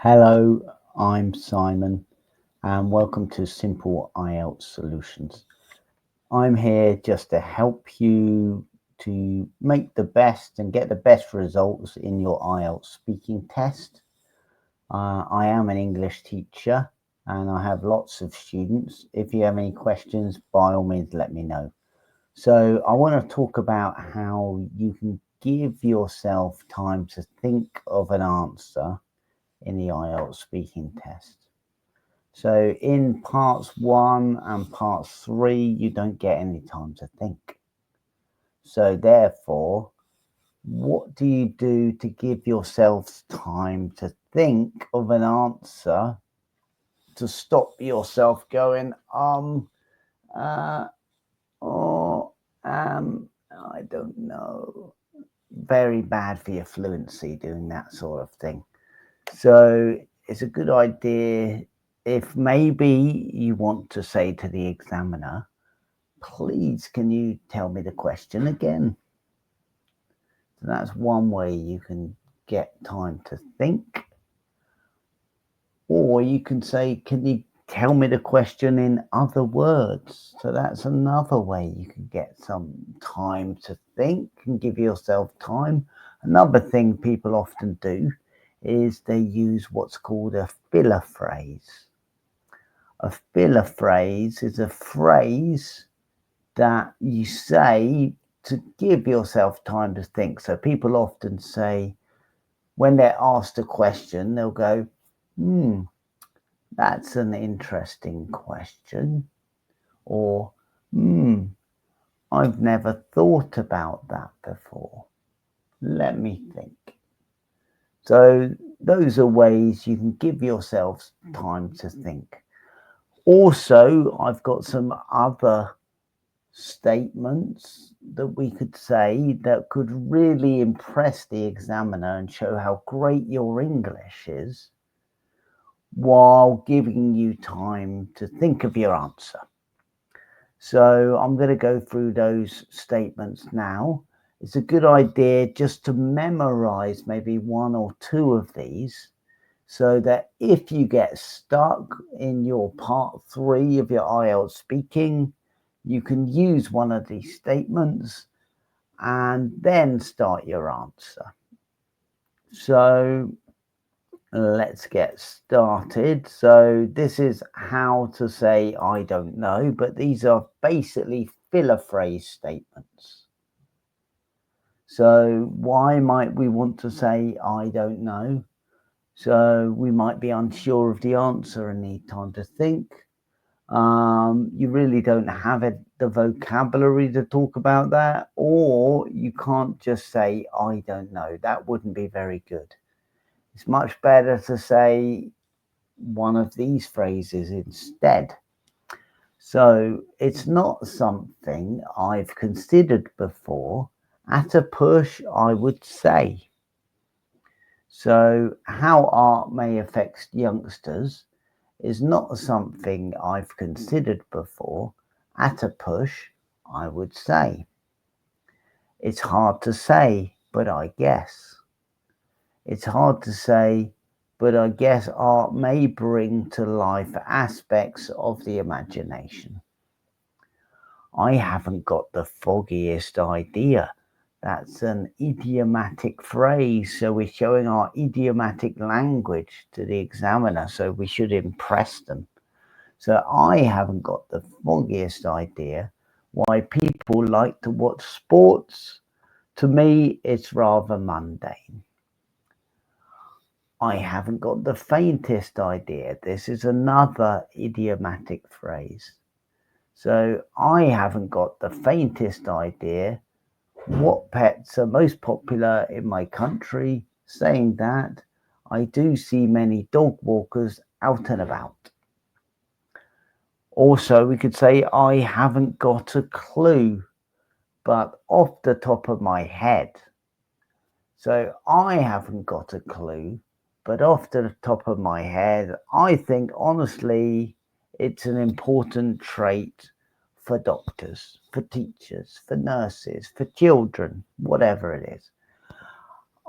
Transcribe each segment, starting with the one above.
Hello, I'm Simon, and welcome to Simple IELTS Solutions. I'm here just to help you to make the best and get the best results in your IELTS speaking test. I am an English teacher and I have lots of students. If you have any questions, by all means, let me know. So, I want to talk about how you can give yourself time to think of an answer in the IELTS speaking test. So in parts 1 and part 3, you don't get any time to think. So therefore, what do you do to give yourself time to think of an answer to stop yourself going, or, I don't know. Very bad for your fluency doing that sort of thing. So it's a good idea if maybe you want to say to the examiner, please, can you tell me the question again? So that's one way you can get time to think. Or you can say, can you tell me the question in other words? So that's another way you can get some time to think and give yourself time. Another thing people often do is they use what's called a filler phrase. A filler phrase is a phrase that you say to give yourself time to think. So people often say, when they're asked a question, they'll go, that's an interesting question. Or, I've never thought about that before. Let me think. So those are ways you can give yourself time to think. Also, I've got some other statements that we could say that could really impress the examiner and show how great your English is while giving you time to think of your answer. So I'm going to go through those statements now. It's a good idea just to memorize maybe one or two of these so that if you get stuck in your part 3 of your IELTS speaking, you can use one of these statements and then start your answer. So let's get started. So this is how to say I don't know, but these are basically filler phrase statements. So why might we want to say I don't know? So we might be unsure of the answer and need time to think. You really don't have the vocabulary to talk about that, or you can't just say I don't know. That wouldn't be very good. It's much better to say one of these phrases instead. So it's not something I've considered before. At a push, I would say. So how art may affect youngsters is not something I've considered before. At a push, I would say. It's hard to say, but I guess. It's hard to say, but I guess art may bring to life aspects of the imagination. I haven't got the foggiest idea. That's an idiomatic phrase, so we're showing our idiomatic language to the examiner, so we should impress them. So I haven't got the foggiest idea why people like to watch sports. To me, it's rather mundane. I haven't got the faintest idea. This is another idiomatic phrase. So I haven't got the faintest idea what pets are most popular in my country. Saying that, I do see many dog walkers out and about. Also, we could say I haven't got a clue, but off the top of my head. So I haven't got a clue, but off the top of my head, I think honestly it's an important trait for doctors, for teachers, for nurses, for children, whatever it is.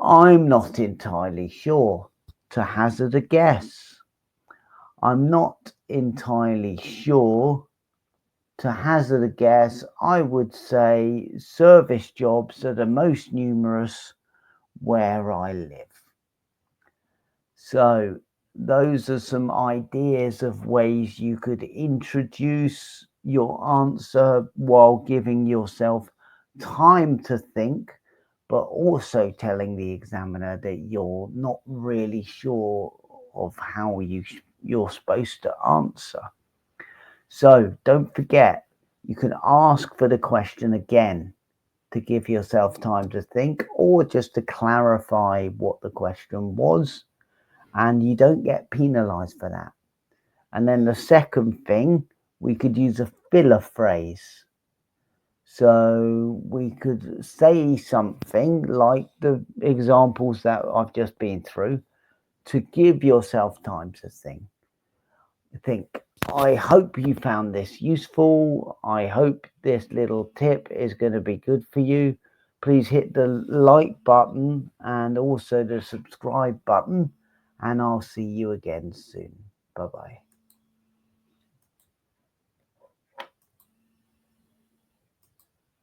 I'm not entirely sure. to hazard a guess. I'm not entirely sure. To hazard a guess, I would say service jobs are the most numerous where I live. So those are some ideas of ways you could introduce your answer while giving yourself time to think, but also telling the examiner that you're not really sure of how you're supposed to answer. So don't forget, you can ask for the question again to give yourself time to think, or just to clarify what the question was, and you don't get penalized for that. And then the second thing, we could use a filler phrase. So we could say something like the examples that I've just been through to give yourself time to think. I hope you found this useful. I hope this little tip is going to be good for you. Please hit the like button and also the subscribe button, and I'll see you again soon. Bye bye.